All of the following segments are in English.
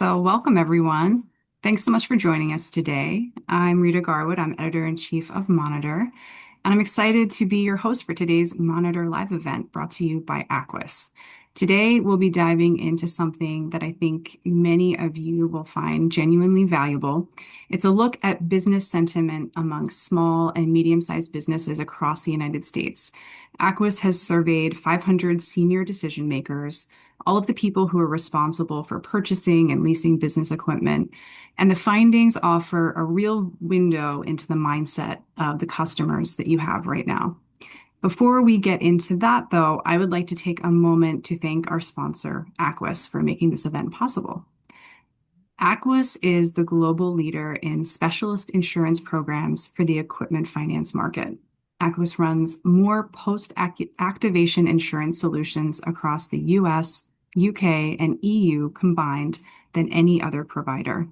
So, welcome everyone. Thanks so much for joining us today. I'm Rita Garwood. I'm editor-in-chief of Monitor, and I'm excited to be your host for today's Monitor Live event brought to you by Aquis. Today, we'll be diving into something that I think many of you will find genuinely valuable. It's a look at business sentiment among small and medium-sized businesses across the United States. Aquis has surveyed 500 senior decision makers, all of the people who are responsible for purchasing and leasing business equipment. And the findings offer a real window into the mindset of the customers that you have right now. Before we get into that, though, I would like to take a moment to thank our sponsor, Aquis, for making this event possible. Aquis is the global leader in specialist insurance programs for the equipment finance market. Aquis runs more post-activation insurance solutions across the US, UK, and EU combined than any other provider.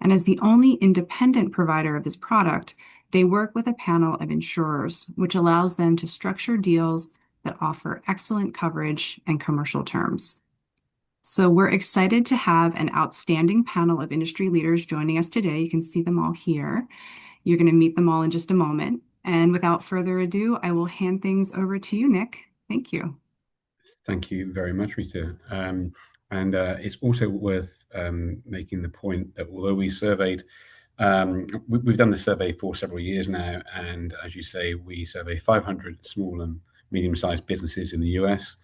And as the only independent provider of this product, they work with a panel of insurers, which allows them to structure deals that offer excellent coverage and commercial terms. So we're excited to have an outstanding panel of industry leaders joining us today. You can see them all here. You're going to meet them all in just a moment. And without further ado, I will hand things over to you, Nick. Thank you. Thank you very much, Rita. It's also worth making the point that although we surveyed, we've done the survey for several years now, and as you say, we survey 500 small and medium-sized businesses in the US.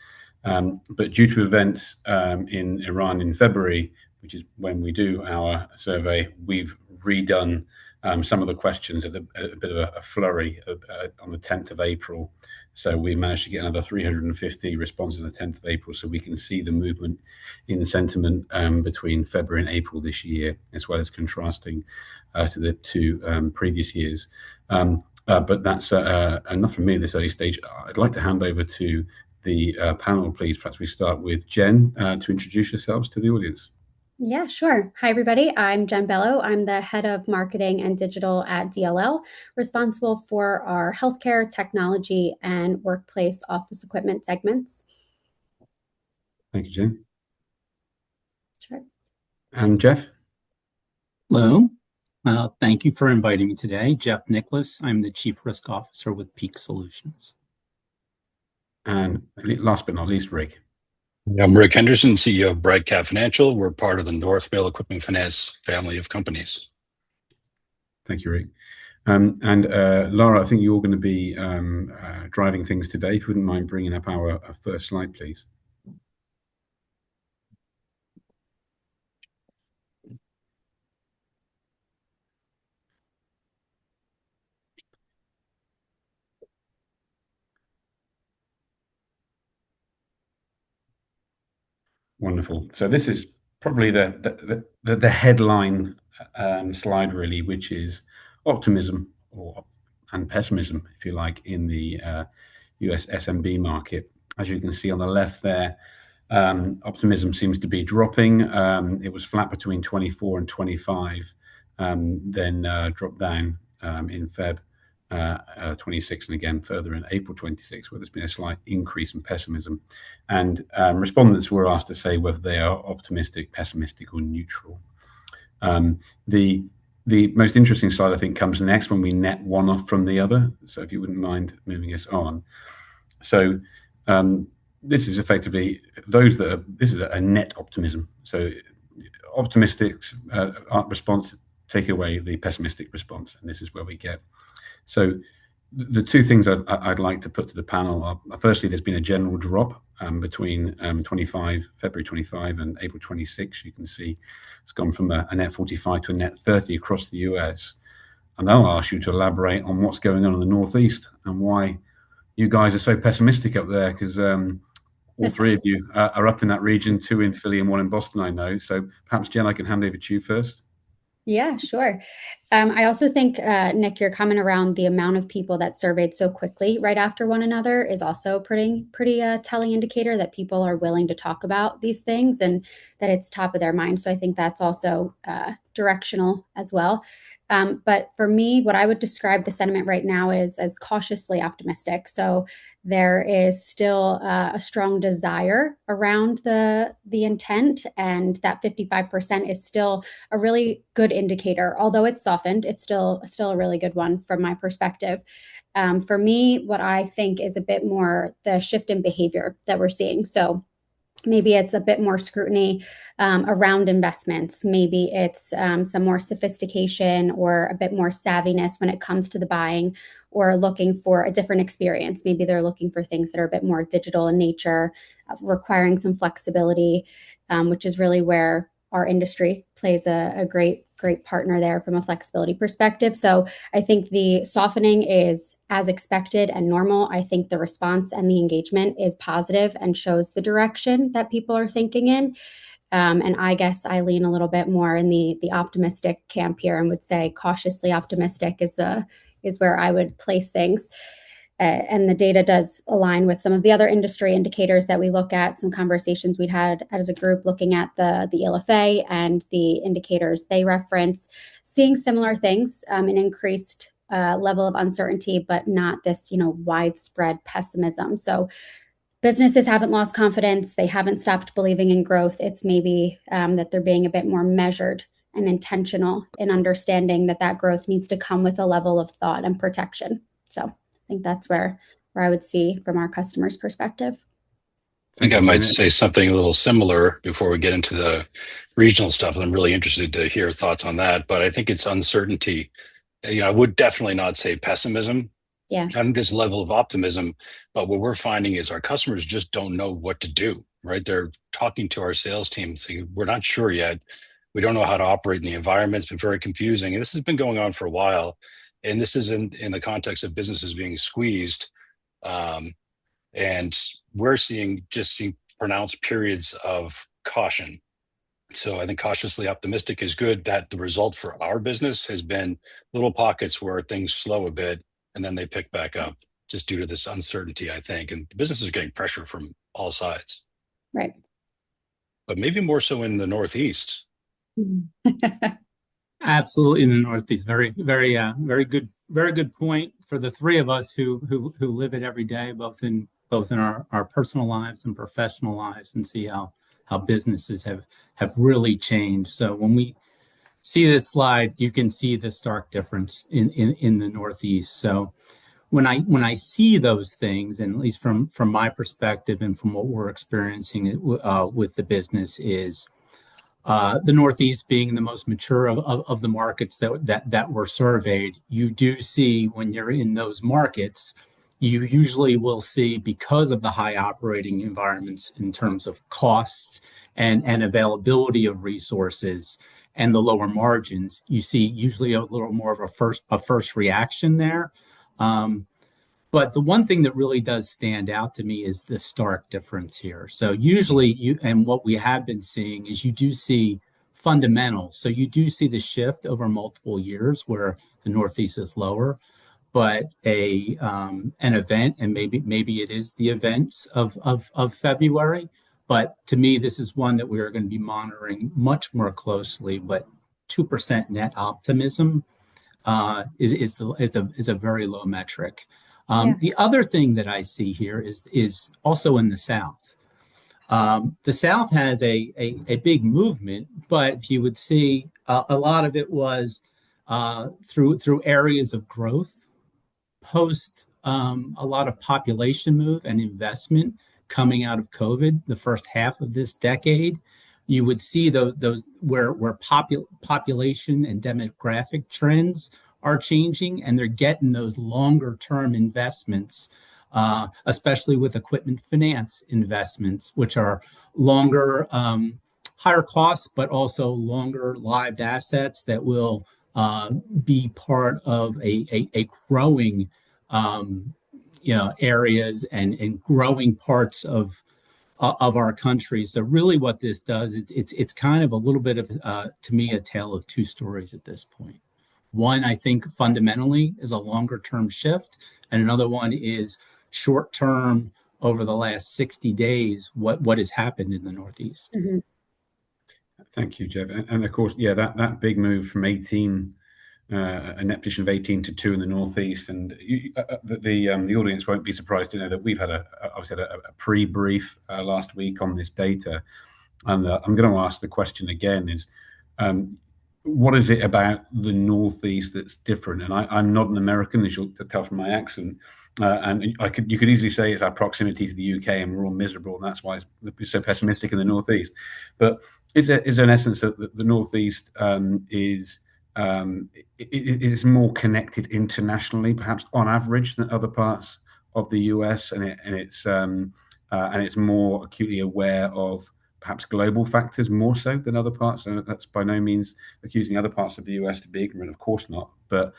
But due to events in Iran in February, which is when we do our survey, we've redone some of the questions at a bit of a flurry on the 10th of April. So we managed to get another 350 responses on the 10th of April, so we can see the movement in sentiment between February and April this year, as well as contrasting to the two previous years. But that's enough from me at this early stage. I'd like to hand over to the panel, please. Perhaps we start with Jen to introduce yourselves to the audience. Yeah, sure. Hi, everybody. I'm Jen Bello. I'm the head of marketing and digital at DLL, responsible for our healthcare, technology, and workplace office equipment segments. Thank you, Jen. Sure. And Jeff? Hello. Thank you for inviting me today. Jeff Nicholas. I'm the Chief Risk Officer with Peak Solutions. And last but not least, Rick. I'm Rick Henderson, CEO of Bright Cat Financial. We're part of the Northvale Equipment Finance family of companies. Thank you, Rick. And Lara, I think you're going to be driving things today. If you wouldn't mind bringing up our first slide, please. Wonderful. So this is probably the headline slide, really, which is optimism and pessimism, if you like, in the US SMB market. As you can see on the left there, optimism seems to be dropping. It was flat between 24 and 25, then dropped down in Feb 26, and again further in April 26, where there's been a slight increase in pessimism. And respondents were asked to say whether they are optimistic, pessimistic, or neutral. The most interesting slide, I think, comes next when we net one off from the other. So if you wouldn't mind moving us on. So this is effectively this is a net optimism. So optimistic response take away the pessimistic response, and this is where we get. So the two things I'd like to put to the panel are, firstly, there's been a general drop between February 25 and April 26. You can see it's gone from a net 45 to a net 30 across the US. And I'll ask you to elaborate on what's going on in the Northeast and why you guys are so pessimistic up there, because all three of you are up in that region, two in Philly and one in Boston, I know. So perhaps, Jen, I can hand over to you first. Yeah, sure. I also think, Nick, your comment around the amount of people that surveyed so quickly right after one another is also pretty telling indicator that people are willing to talk about these things and that it's top of their mind. So I think that's also directional as well. But for me, what I would describe the sentiment right now is as cautiously optimistic. So there is still a strong desire around the intent, and that 55% is still a really good indicator. Although it's softened, it's still a really good one from my perspective. For me, what I think is a bit more the shift in behavior that we're seeing. So maybe it's a bit more scrutiny around investments. Maybe it's some more sophistication or a bit more savviness when it comes to the buying, or looking for a different experience. Maybe they're looking for things that are a bit more digital in nature, requiring some flexibility, which is really where our industry plays a great partner there from a flexibility perspective. So I think the softening is as expected and normal. I think the response and the engagement is positive and shows the direction that people are thinking in. And I guess I lean a little bit more in the optimistic camp here, and would say cautiously optimistic is where I would place things. And the data does align with some of the other industry indicators that we look at, some conversations we'd had as a group looking at the ELFA and the indicators they reference, seeing similar things, an increased level of uncertainty, but not this, widespread pessimism. So businesses haven't lost confidence. They haven't stopped believing in growth. It's maybe that they're being a bit more measured and intentional in understanding that growth needs to come with a level of thought and protection. So I think that's where I would see from our customers' perspective. I think I might say something a little similar before we get into the regional stuff. And I'm really interested to hear thoughts on that. But I think it's uncertainty. I would definitely not say pessimism. Yeah. I think this level of optimism, but what we're finding is our customers just don't know what to do, right? They're talking to our sales team saying, we're not sure yet. We don't know how to operate in the environment. It's been very confusing. And this has been going on for a while. And this is in the context of businesses being squeezed. And we're seeing pronounced periods of caution. So I think cautiously optimistic is good. That the result for our business has been little pockets where things slow a bit and then they pick back up just due to this uncertainty, I think. And the businesses are getting pressure from all sides. Right. But maybe more so in the Northeast. Absolutely, in the Northeast. Very, very good point for the three of us who live it every day, both in our personal lives and professional lives, and see how businesses have really changed. So when we see this slide, you can see the stark difference in the Northeast. So when I see those things, and at least from my perspective and from what we're experiencing with the business, is the Northeast being the most mature of the markets that were surveyed. You do see, when you're in those markets, you usually will see, because of the high operating environments in terms of costs and availability of resources and the lower margins, you see usually a little more of a first reaction there. But the one thing that really does stand out to me is the stark difference here. So usually and what we have been seeing is you do see fundamentals. So you do see the shift over multiple years where the Northeast is lower, but an event, and maybe it is the events of February. But to me, this is one that we are going to be monitoring much more closely. But 2% net optimism is a very low metric. The other thing that I see here is also in the South. The South has a big movement, but if you would see, a lot of it was through areas of growth, post a lot of population move and investment coming out of COVID, the first half of this decade. You would see those where population and demographic trends are changing, and they're getting those longer term investments, especially with equipment finance investments, which are longer, higher costs, but also longer lived assets that will be part of a growing areas and growing parts of our country. So really what this does is it's kind of a little bit of, to me, a tale of two stories at this point. One, I think fundamentally, is a longer term shift, and another one is short term, over the last 60 days, what has happened in the Northeast. Thank you, Jeff. And of course, that big move from 18 a net position of 18 to 2 in the northeast, and the audience won't be surprised to know that we've had obviously had a pre-brief last week on this data, and I'm going to ask the question again: is what is it about the northeast that's different? And I'm not an American, as you'll tell from my accent, and you could easily say it's our proximity to the UK, and we're all miserable, and that's why it's so pessimistic in the northeast. But is there an essence that the northeast is more connected internationally, perhaps on average, than other parts of the US, and it's more acutely aware of perhaps global factors more so than other parts. And that's by no means accusing other parts of the US to be ignorant, of course not. But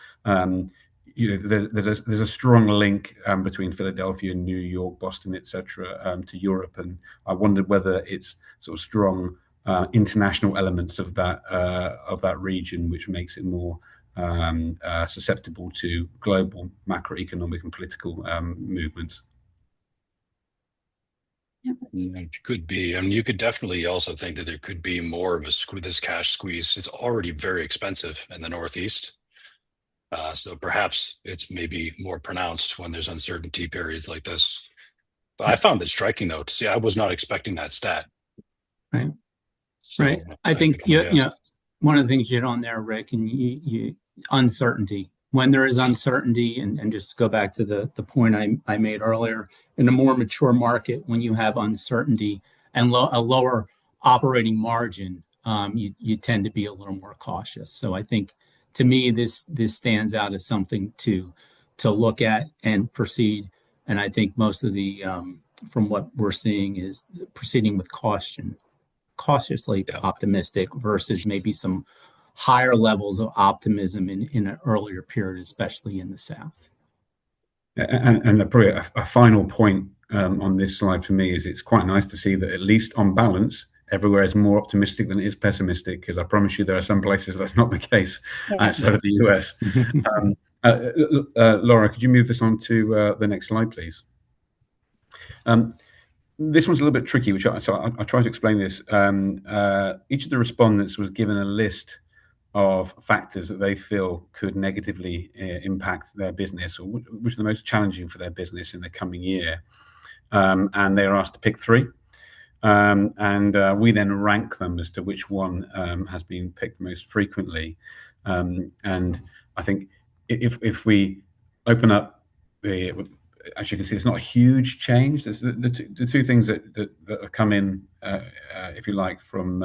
there's a strong link between Philadelphia, New York, Boston, etc., to Europe, and I wondered whether it's sort of strong international elements of that region, which makes it more susceptible to global macroeconomic and political movements. It could be. I mean, you could definitely also think that there could be more of this cash squeeze. It's already very expensive in the Northeast. So perhaps it's maybe more pronounced when there's uncertainty periods like this. But I found it striking, though, to see I was not expecting that stat. Right. So right. I think one of the things you hit on there, Rick, and you uncertainty. When there is uncertainty, and just to go back to the point I made earlier, in a more mature market, when you have uncertainty and a lower operating margin, you tend to be a little more cautious. So I think, to me, this stands out as something to look at and proceed. And I think most of the from what we're seeing is proceeding with caution, cautiously optimistic versus maybe some higher levels of optimism in an earlier period, especially in the South. And probably a final point on this slide for me is it's quite nice to see that, at least on balance, everywhere is more optimistic than it is pessimistic, because I promise you there are some places that's not the case outside of the US. Laura, could you move this on to the next slide, please? This one's a little bit tricky, which I'll try to explain this. Each of the respondents was given a list of factors that they feel could negatively impact their business, or which are the most challenging for their business in the coming year. And they are asked to pick 3. And we then rank them as to which one has been picked most frequently. And I think if we open up as you can see, it's not a huge change. There's the two things that have come in, if you like, from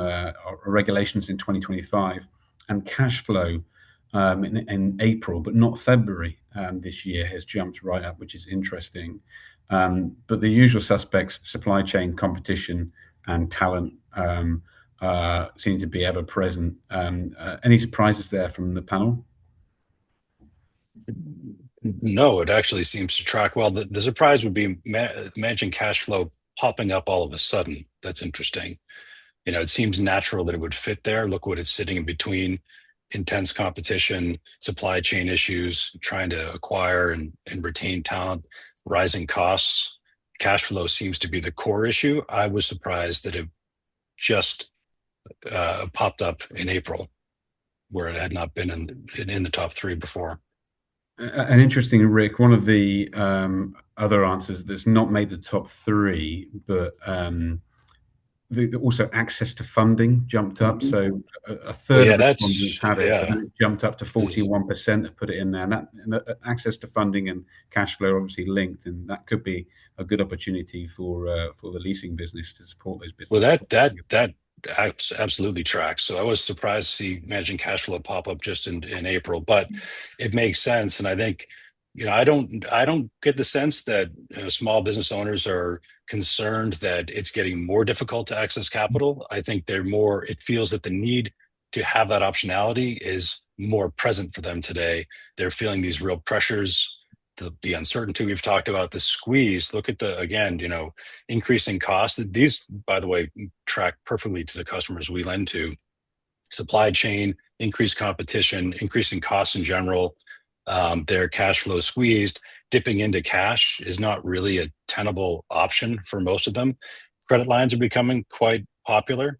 regulations in 2025, and cash flow in April, but not February this year, has jumped right up, which is interesting. But the usual suspects, supply chain, competition, and talent, seem to be ever present. Any surprises there from the panel? No, it actually seems to track well. The surprise would be managing cash flow popping up all of a sudden. That's interesting. It seems natural that it would fit there. Look what it's sitting in between: intense competition, supply chain issues, trying to acquire and retain talent, rising costs. Cash flow seems to be the core issue. I was surprised that it just popped up in April, where it had not been in the top 3 before. And interesting, Rick, one of the other answers that's not made the top 3, but also access to funding jumped up. So a third of respondents had it, but then it jumped up to 41% have put it in there. And that access to funding and cash flow are obviously linked, and that could be a good opportunity for the leasing business to support those businesses. Well, that absolutely tracks. So I was surprised to see managing cash flow pop up just in April, but it makes sense. And I think, I don't get the sense that small business owners are concerned that it's getting more difficult to access capital. I think it feels that the need to have that optionality is more present for them today. They're feeling these real pressures, the uncertainty we've talked about, the squeeze. Look at increasing costs. These, by the way, track perfectly to the customers we lend to. Supply chain, increased competition, increasing costs in general. Their cash flow squeezed. Dipping into cash is not really a tenable option for most of them. Credit lines are becoming quite popular.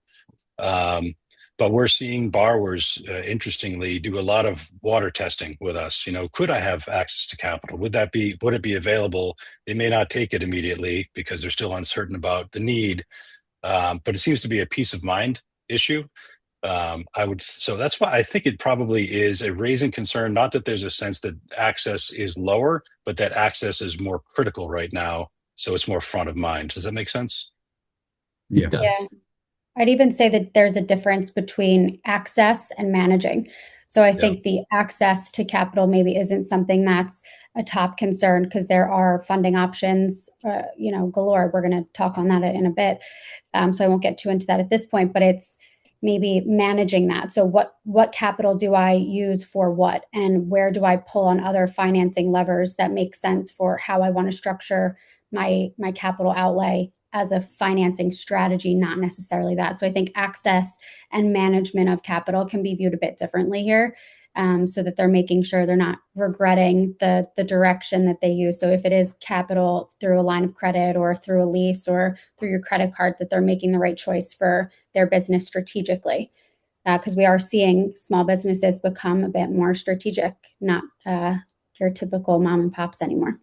But we're seeing borrowers, interestingly, do a lot of water testing with us. Could I have access to capital? Would it be available? They may not take it immediately because they're still uncertain about the need. But it seems to be a peace of mind issue. So that's why I think it probably is a raising concern. Not that there's a sense that access is lower, but that access is more critical right now. So it's more front of mind. Does that make sense? Yeah. It does. Yeah. I'd even say that there's a difference between access and managing. So I think the access to capital maybe isn't something that's a top concern because there are funding options, galore. We're going to talk on that in a bit. So I won't get too into that at this point, but it's maybe managing that. So what capital do I use for what, and where do I pull on other financing levers that make sense for how I want to structure my capital outlay as a financing strategy, not necessarily that. So I think access and management of capital can be viewed a bit differently here, so that they're making sure they're not regretting the direction that they use. So if it is capital through a line of credit or through a lease or through your credit card, that they're making the right choice for their business strategically. Because we are seeing small businesses become a bit more strategic, not your typical mom and pops anymore.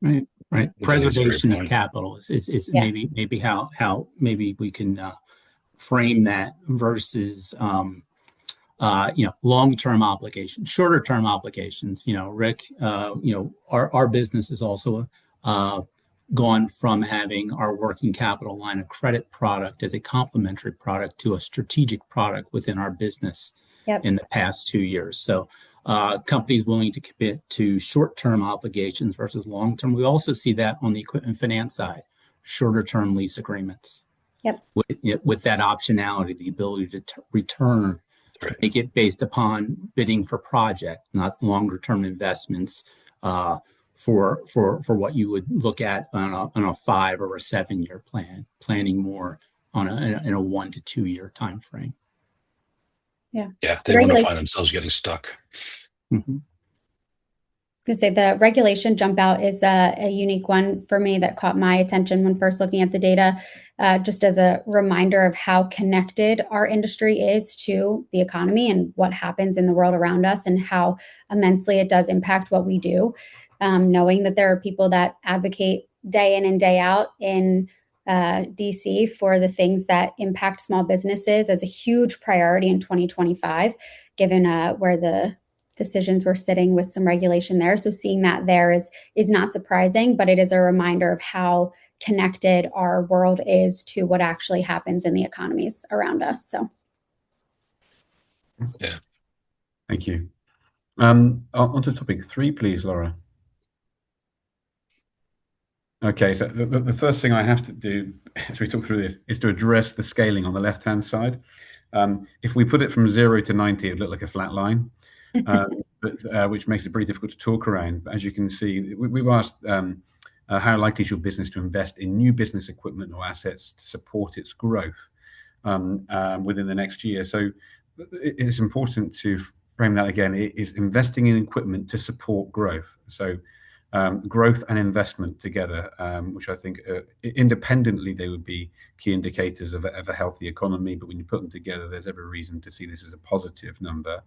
Right. That's a great Preservation of point. capital is Yeah. maybe how maybe we can frame that versus long-term obligations, shorter-term obligations. Rick, our business is also gone from having our working capital line of credit product as a complementary product to a strategic product within our business in the past 2 years. So companies willing to commit to short-term obligations versus long-term. We also see that on the equipment finance side, shorter-term lease agreements. With that optionality, the ability to return, make it based upon bidding for project, not longer-term investments for what you would look at on a 5 or a 7 year plan, planning more in a 1 to 2 year time frame. Yeah, they want to find themselves getting stuck. Mm-hmm. I was going to say the regulation jump out is a unique one for me that caught my attention when first looking at the data, just as a reminder of how connected our industry is to the economy and what happens in the world around us and how immensely it does impact what we do. Knowing that there are people that advocate day in and day out in DC for the things that impact small businesses as a huge priority in 2025, given where the decisions were sitting with some regulation there. So seeing that there is not surprising, but it is a reminder of how connected our world is to what actually happens in the economies around us. So, yeah. Thank you. On to topic 3, please, Laura. Okay, so the first thing I have to do as we talk through this is to address the scaling on the left-hand side. If we put it from 0 to 90, it would look like a flat line, which makes it pretty difficult to talk around. But as you can see, we've asked how likely is your business to invest in new business equipment or assets to support its growth within the next year. So it's important to frame that again. It is investing in equipment to support growth. So growth and investment together, which I think independently they would be key indicators of a healthy economy. But when you put them together, there's every reason to see this as a positive number.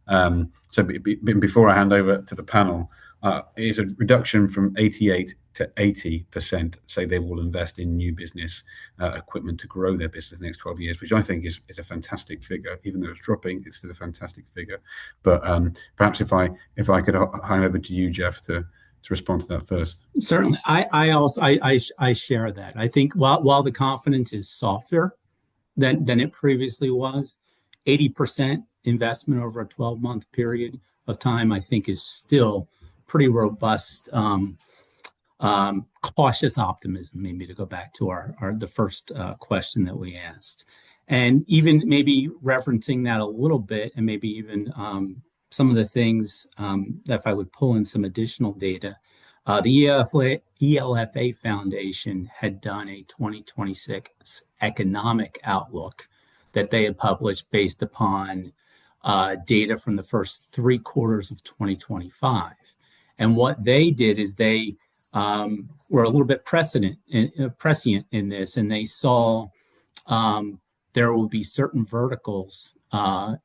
So before I hand over to the panel, it is a reduction from 88 to 80% say they will invest in new business equipment to grow their business in the next 12 years, which I think is a fantastic figure. Even though it's dropping, it's still a fantastic figure. But perhaps if I could hand over to you, Jeff, to respond to that first. Certainly, I share that. I think while the confidence is softer than it previously was, 80% investment over a 12-month period of time, I think, is still pretty robust. Cautious optimism, maybe, to go back to the first question that we asked, and even maybe referencing that a little bit, and maybe even some of the things that if I would pull in some additional data, the ELFA Foundation had done a 2026 economic outlook that they had published based upon data from the first 3 quarters of 2025. And what they did is they were a little bit prescient in this, and they saw there will be certain verticals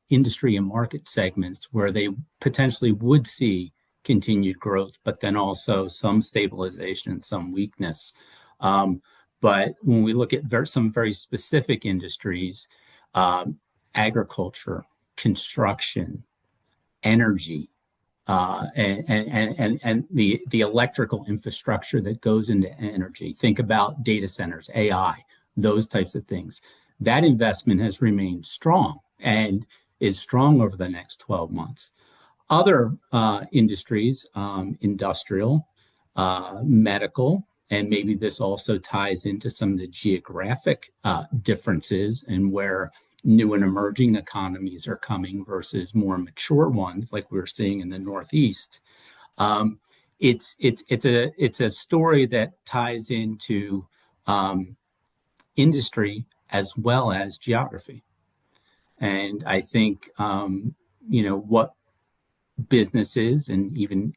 industry and market segments where they potentially would see continued growth, but then also some stabilization and some weakness. But when we look at some very specific industries, agriculture, construction, energy, and the electrical infrastructure that goes into energy. Think about data centers, AI, those types of things. That investment has remained strong and is strong over the next 12 months. Other industries, industrial, medical, and maybe this also ties into some of the geographic differences and where new and emerging economies are coming versus more mature ones, like we're seeing in the Northeast. It's a story that ties into industry as well as geography. And I think what businesses, and even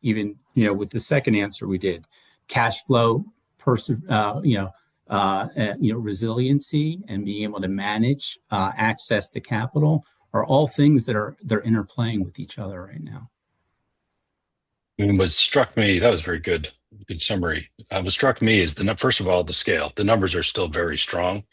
with the second answer we did, cash flow, resiliency, and being able to manage access to capital are all things they're interplaying with each other right now. And what struck me, that was very good summary. What struck me is first of all, the scale. The numbers are still very strong.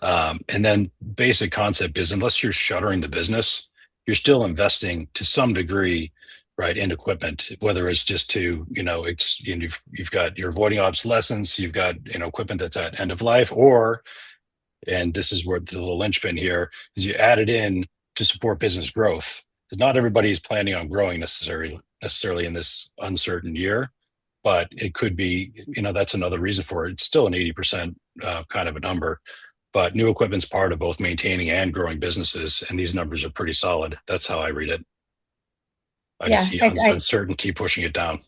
And then basic concept is unless you're shuttering the business, you're still investing to some degree, right, in equipment, whether it's just to, you've got, you're avoiding obsolescence, you've got, equipment that's at end of life, or, and this is where the little linchpin here is, you add it in to support business growth. Because not everybody is planning on growing necessarily in this uncertain year, but it could be, that's another reason for it. It's still an 80% kind of a number. But new equipment's part of both maintaining and growing businesses, and these numbers are pretty solid. That's how I read it. I just see uncertainty pushing it down.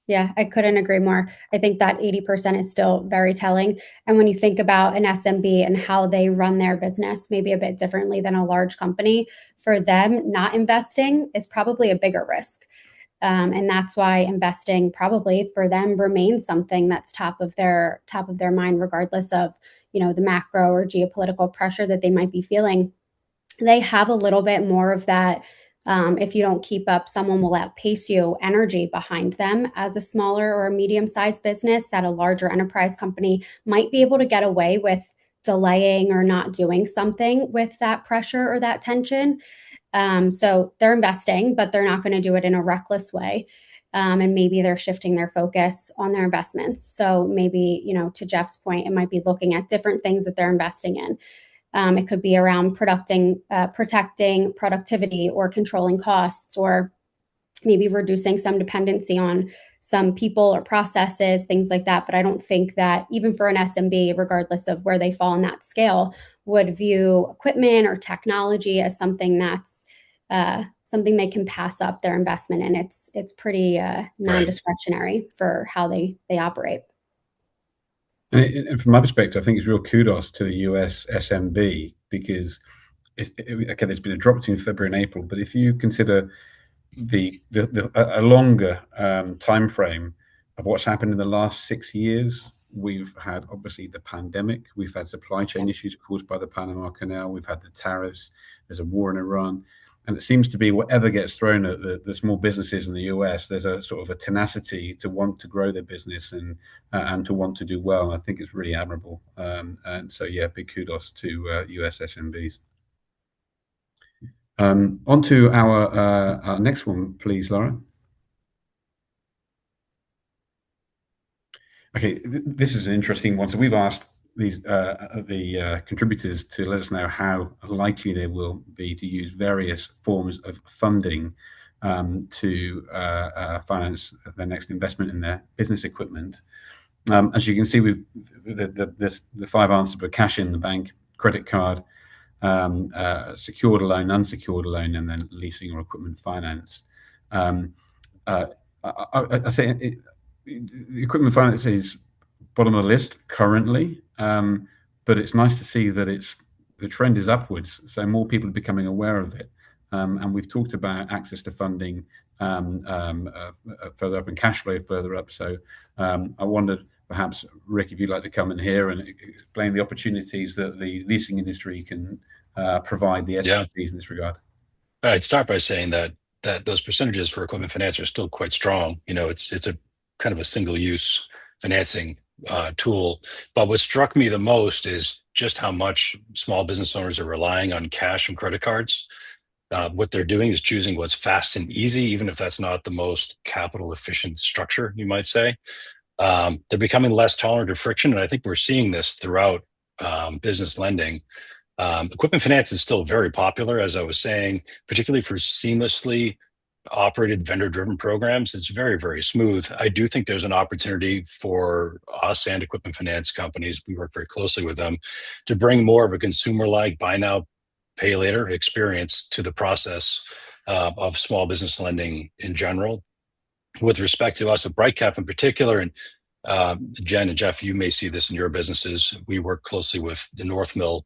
Yeah, I couldn't agree more. I think that 80% is still very telling. And when you think about an SMB and how they run their business, maybe a bit differently than a large company, for them, not investing is probably a bigger risk. And that's why investing probably for them remains something that's top of their mind, regardless of, the macro or geopolitical pressure that they might be feeling. They have a little bit more of that. If you don't keep up, someone will outpace you energy behind them as a smaller or a medium-sized business that a larger enterprise company might be able to get away with delaying or not doing something with that pressure or that tension. So they're investing, but they're not going to do it in a reckless way. And maybe they're shifting their focus on their investments. So maybe, to Jeff's point, it might be looking at different things that they're investing in. It could be around protecting productivity or controlling costs, or maybe reducing some dependency on some people or processes, things like that. But I don't think that even for an SMB, regardless of where they fall on that scale, would view equipment or technology as something that's something they can pass up their investment in. It's pretty non-discretionary for how they operate. And from my perspective, I think it's real kudos to the US SMB, because there's been a drop between February and April, but if you consider a longer time frame of what's happened in the last 6 years, we've had obviously the pandemic, we've had supply chain issues caused by the Panama Canal, we've had the tariffs, there's a war in Iran. And it seems to be whatever gets thrown at the small businesses in the US, there's a sort of a tenacity to want to grow their business and to want to do well. And I think it's really admirable. And so, yeah, big kudos to US SMBs. On to our next one, please, Laura. Okay, this is an interesting one. So we've asked the contributors to let us know how likely they will be to use various forms of funding to finance their next investment in their business equipment. As you can see, the 5 answers were cash in the bank, credit card, secured loan, unsecured loan, and then leasing or equipment finance. I say equipment finance is bottom of the list currently, but it's nice to see that the trend is upwards, so more people are becoming aware of it. And we've talked about access to funding further up and cash flow further up. So I wondered, perhaps, Rick, if you'd like to come in here and explain the opportunities that the leasing industry can provide the Yeah. expertise in this regard? I'd start by saying that those percentages for equipment finance are still quite strong. It's a kind of a single use financing tool. But what struck me the most is just how much small business owners are relying on cash and credit cards. What they're doing is choosing what's fast and easy, even if that's not the most capital efficient structure, you might say. They're becoming less tolerant of friction, and I think we're seeing this throughout business lending. Equipment finance is still very popular, as I was saying, particularly for seamlessly operated vendor-driven programs. It's very, very smooth. I do think there's an opportunity for us and equipment finance companies, we work very closely with them, to bring more of a consumer-like buy now, pay later experience to the process of small business lending in general. With respect to us at Brightcap in particular, and Jen and Jeff, you may see this in your businesses. We work closely with the North Mill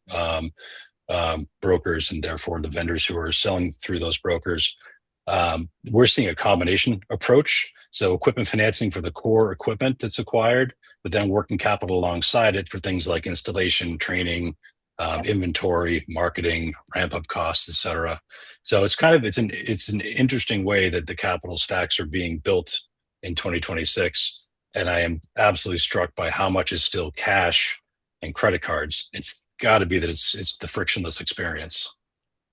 brokers and therefore the vendors who are selling through those brokers. We're seeing a combination approach. So equipment financing for the core equipment that's acquired, but then working capital alongside it for things like installation, training, inventory, marketing, ramp up costs, et cetera. So it's an interesting way that the capital stacks are being built in 2026. And I am absolutely struck by how much is still cash and credit cards. It's got to be that it's the frictionless experience.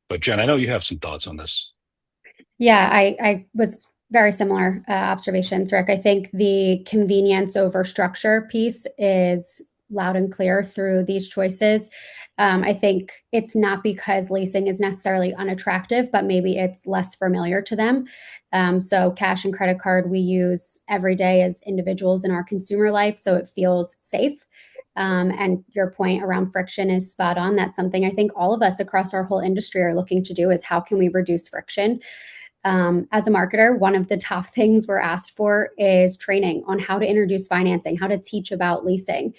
But Jen, I know you have some thoughts on this. Yeah, I was very similar observations, Rick. I think the convenience over structure piece is loud and clear through these choices. I think it's not because leasing is necessarily unattractive, but maybe it's less familiar to them. So cash and credit card we use every day as individuals in our consumer life, so it feels safe. And your point around friction is spot on. That's something I think all of us across our whole industry are looking to do is how can we reduce friction? As a marketer, one of the top things we're asked for is training on how to introduce financing, how to teach about leasing.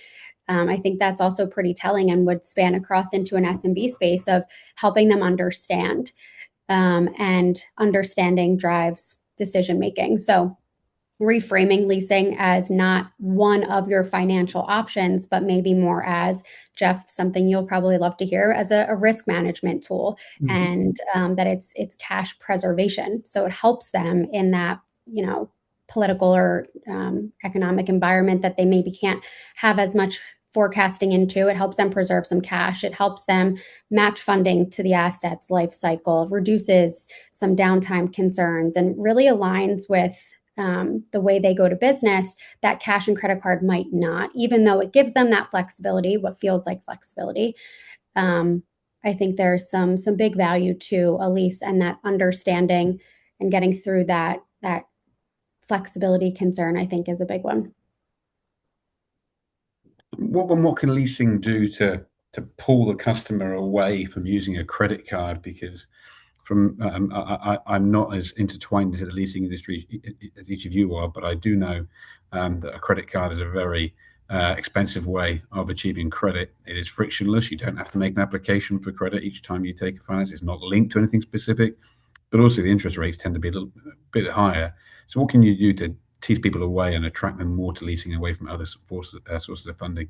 I think that's also pretty telling and would span across into an SMB space of helping them understand, and understanding drives decision making. So reframing leasing as not one of your financial options, but maybe more as, Jeff, something you'll probably love to hear, as a risk management tool, and that it's cash preservation. So it helps them in that, political or economic environment that they maybe can't have as much forecasting into. It helps them preserve some cash. It helps them match funding to the asset's life cycle, reduces some downtime concerns, and really aligns with the way they go to business that cash and credit card might not, even though it gives them that flexibility, what feels like flexibility. I think there's some big value to a lease, and that understanding and getting through that flexibility concern, I think, is a big one. What can leasing do to pull the customer away from using a credit card? Because I'm not as intertwined into the leasing industry as each of you are, but I do know that a credit card is a very expensive way of achieving credit. It is frictionless. You don't have to make an application for credit each time you take a finance. It's not linked to anything specific, but also the interest rates tend to be a little bit higher. So what can you do to tease people away and attract them more to leasing away from other sources of funding?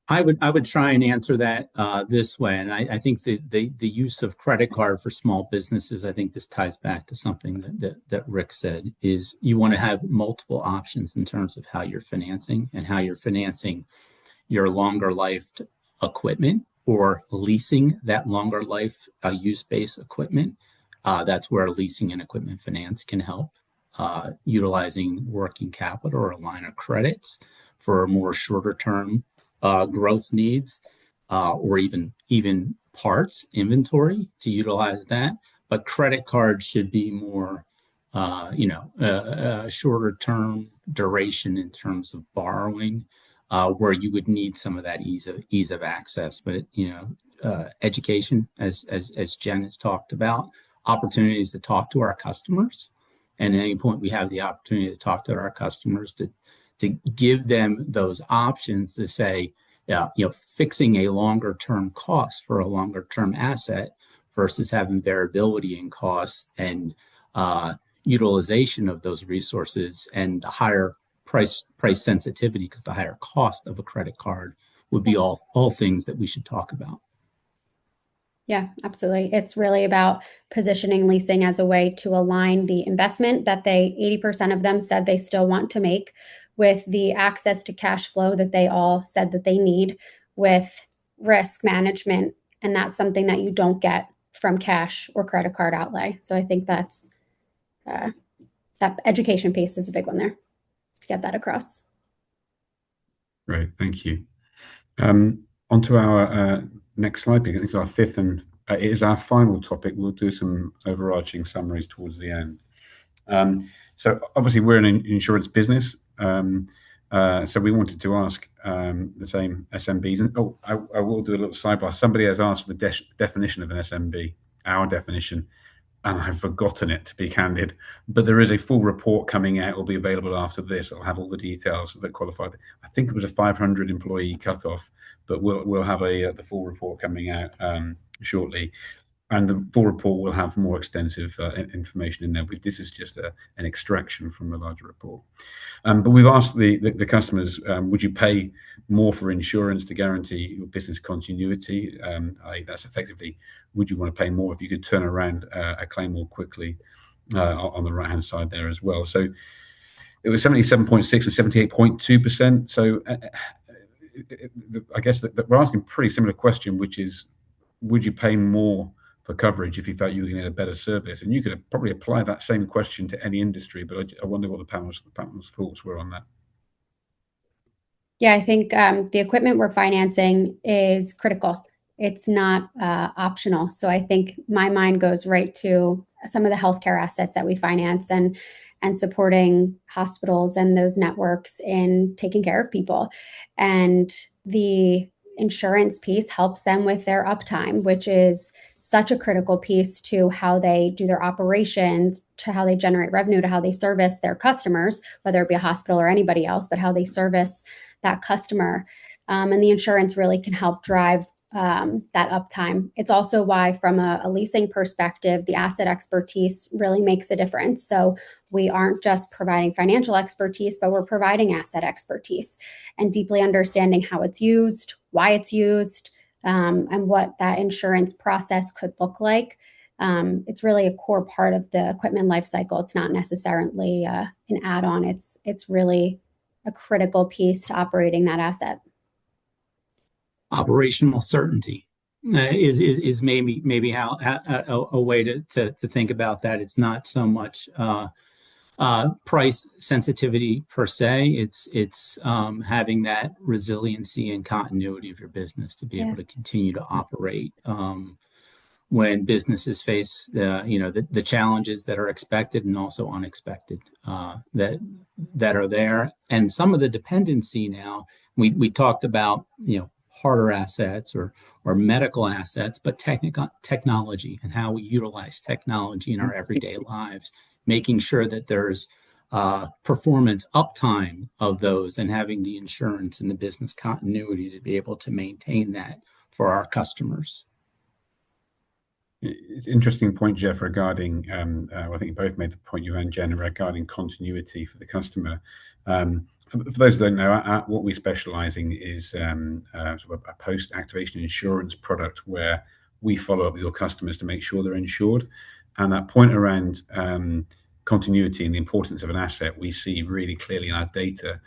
I would try and answer that this way, and I think the use of credit card for small businesses, I think this ties back to something that Rick said, is you want to have multiple options in terms of how you're financing and how you're financing your longer life equipment or leasing that longer life use-based equipment. That's where leasing and equipment finance can help, utilizing working capital or a line of credits for more shorter term growth needs, or even parts inventory to utilize that. But credit cards should be more, shorter term duration in terms of borrowing, where you would need some of that ease of access. But education, as Jen has talked about, opportunities to talk to our customers, and at any point we have the opportunity to talk to our customers to give them those options to say, fixing a longer term cost for a longer term asset versus having variability in costs and utilization of those resources and the higher price sensitivity, because the higher cost of a credit card would be all things that we should talk about. Yeah, absolutely. It's really about positioning leasing as a way to align the investment that 80% of them said they still want to make with the access to cash flow that they all said that they need with risk management. And that's something that you don't get from cash or credit card outlay. So I think that's that education piece is a big one there to get that across. Great, thank you. On to our next slide, because it's our fifth and it is our final topic. We'll do some overarching summaries towards the end. So obviously we're in an insurance business. So we wanted to ask the same SMBs. And I will do a little sidebar. Somebody has asked for the definition of an SMB, our definition, and I've forgotten it, to be candid. But there is a full report coming out. It will be available after this. It'll have all the details that qualified. I think it was a 500 employee cutoff, but we'll have the full report coming out shortly. And the full report will have more extensive information in there. This is just an extraction from the larger report. But we've asked the customers, would you pay more for insurance to guarantee your business continuity? That's effectively, would you want to pay more if you could turn around a claim more quickly on the right-hand side there as well. So it was 77.6 and 78.2%. So I guess that we're asking a pretty similar question, which is, would you pay more for coverage if you felt you were going to get a better service? And you could probably apply that same question to any industry, but I wonder what the panel's thoughts were on that. Yeah, I think the equipment we're financing is critical. It's not optional. So I think my mind goes right to some of the healthcare assets that we finance and supporting hospitals and those networks in taking care of people. And the insurance piece helps them with their uptime, which is such a critical piece to how they do their operations, to how they generate revenue, to how they service their customers, whether it be a hospital or anybody else, but how they service that customer. And the insurance really can help drive that uptime. It's also why, from a leasing perspective, the asset expertise really makes a difference. So we aren't just providing financial expertise, but we're providing asset expertise and deeply understanding how it's used, why it's used, and what that insurance process could look like. It's really a core part of the equipment life cycle. It's not necessarily an add-on. It's really a critical piece to operating that asset. Operational certainty is maybe how a way to think about that. It's not so much price sensitivity per se. It's having that resiliency and continuity of your business to be able to continue to operate when businesses face the challenges that are expected and also unexpected that are there. And some of the dependency now, we talked about harder assets or medical assets, but technology and how we utilize technology in our everyday lives, making sure that there's performance uptime of those and having the insurance and the business continuity to be able to maintain that for our customers. It's an interesting point, Jeff, regarding, I think you both made the point, you and Jen, regarding continuity for the customer. For those who don't know, what we specialize in is sort of a post-activation insurance product where we follow up with your customers to make sure they're insured. And that point around continuity and the importance of an asset, we see really clearly in our data.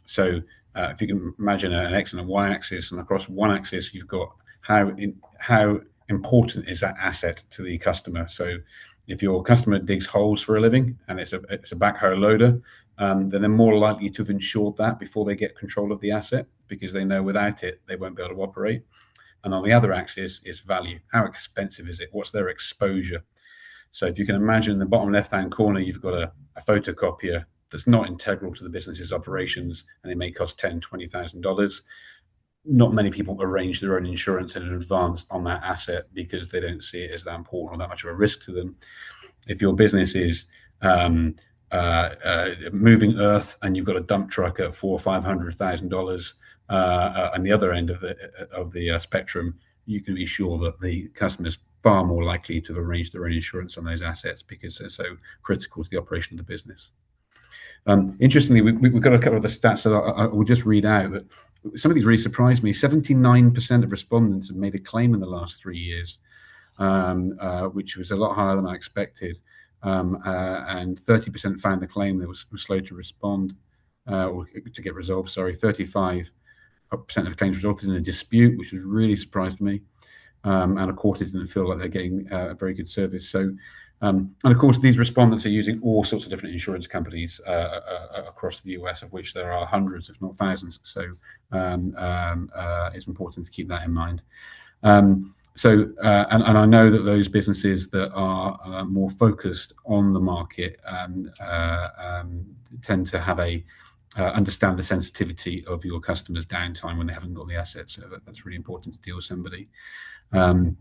So if you can imagine an X and a Y axis, and across one axis, you've got how important is that asset to the customer. So if your customer digs holes for a living and it's a backhoe loader, then they're more likely to have insured that before they get control of the asset, because they know without it, they won't be able to operate. And on the other axis is value. How expensive is it? What's their exposure? So if you can imagine in the bottom left-hand corner, you've got a photocopier that's not integral to the business's operations, and it may cost $10,000, $20,000. Not many people arrange their own insurance in advance on that asset because they don't see it as that important or that much of a risk to them. If your business is moving earth and you've got a dump truck at $400,000 or $500,000 on the other end of the spectrum, you can be sure that the customer's far more likely to have arranged their own insurance on those assets because they're so critical to the operation of the business. Interestingly, we've got a couple of the stats that I will just read out. That some of these really surprised me. 79% of respondents have made a claim in the last 3 years, which was a lot higher than I expected. And 30% found the claim that was slow to respond or to get resolved. Sorry, 35% of claims resulted in a dispute, which was really surprised me. And a quarter didn't feel like they're getting a very good service. So, and of course, these respondents are using all sorts of different insurance companies across the US, of which there are hundreds, if not thousands. So, it's important to keep that in mind. And I know that those businesses that are more focused on the market tend to have understand the sensitivity of your customers' downtime when they haven't got the assets. So that's really important to deal with somebody. Jen,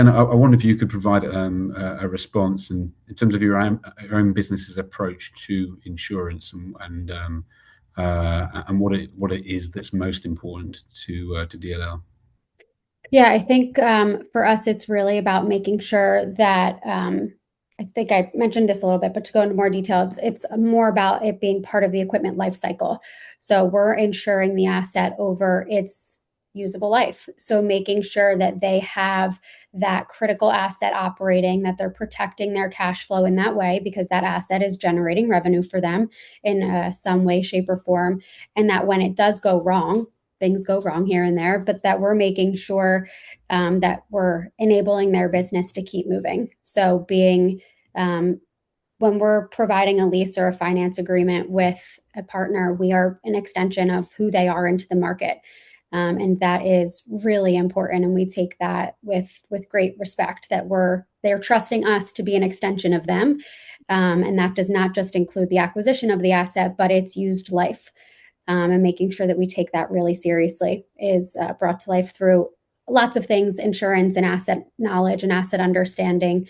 I wonder if you could provide a response in terms of your own business's approach to insurance and what it is that's most important to DLL. Yeah, I think for us, it's really about making sure that I think I mentioned this a little bit, but to go into more detail, it's more about it being part of the equipment life cycle. So we're insuring the asset over its usable life. So making sure that they have that critical asset operating, that they're protecting their cash flow in that way, because that asset is generating revenue for them in some way, shape, or form. And that when it does go wrong, things go wrong here and there, but that we're making sure that we're enabling their business to keep moving. So being when we're providing a lease or a finance agreement with a partner, we are an extension of who they are into the market. And that is really important. And we take that with great respect that they're trusting us to be an extension of them. And that does not just include the acquisition of the asset, but its used life. And making sure that we take that really seriously is brought to life through lots of things, insurance and asset knowledge and asset understanding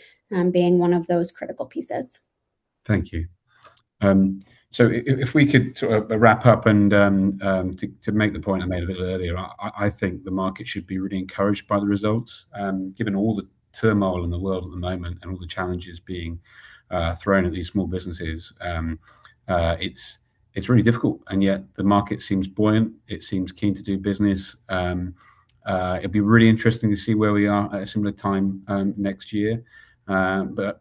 being one of those critical pieces. Thank you. So if we could sort of wrap up and to make the point I made a bit earlier, I think the market should be really encouraged by the results, given all the turmoil in the world at the moment and all the challenges being thrown at these small businesses. It's really difficult, and yet the market seems buoyant. It seems keen to do business. It'd be really interesting to see where we are at a similar time next year. But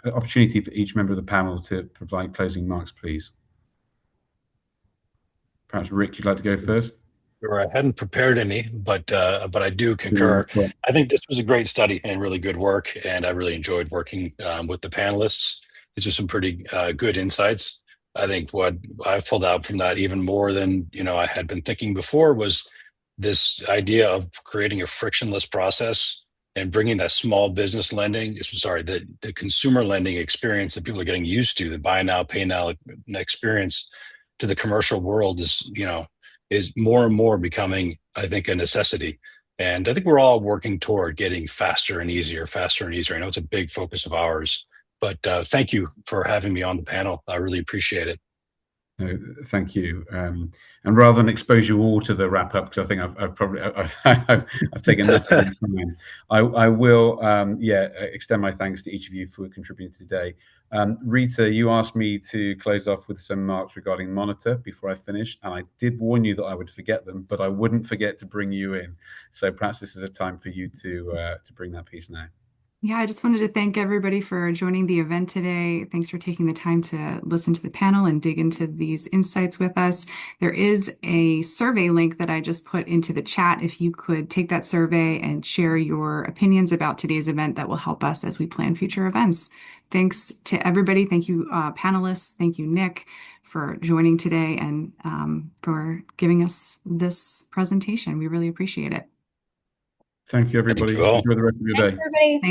an opportunity for each member of the panel to provide closing remarks, please. Perhaps Rick, you'd like to go first? Sure, I hadn't prepared any, but I do concur. I think this was a great study and really good work, and I really enjoyed working with the panelists. These are some pretty good insights. I think what I've pulled out from that, even more than I had been thinking before, was this idea of creating a frictionless process and bringing that small business lending, the consumer lending experience that people are getting used to, the buy now, pay now experience, to the commercial world is more and more becoming, I think, a necessity. And I think we're all working toward getting faster and easier. I know it's a big focus of ours. But thank you for having me on the panel. I really appreciate it. No, thank you. And rather than expose you all to the wrap up, because I think I've taken enough time, I will extend my thanks to each of you for contributing today. Rita, you asked me to close off with some remarks regarding Monitor before I finish, and I did warn you that I would forget them, but I wouldn't forget to bring you in. So perhaps this is a time for you to bring that piece now. Yeah, I just wanted to thank everybody for joining the event today. Thanks for taking the time to listen to the panel and dig into these insights with us. There is a survey link that I just put into the chat. If you could take that survey and share your opinions about today's event, that will help us as we plan future events. Thanks to everybody. Thank you, panelists. Thank you, Nick, for joining today and for giving us this presentation. We really appreciate it. Thank you, everybody. Thank you all. Enjoy the rest of your day. Thanks, everybody.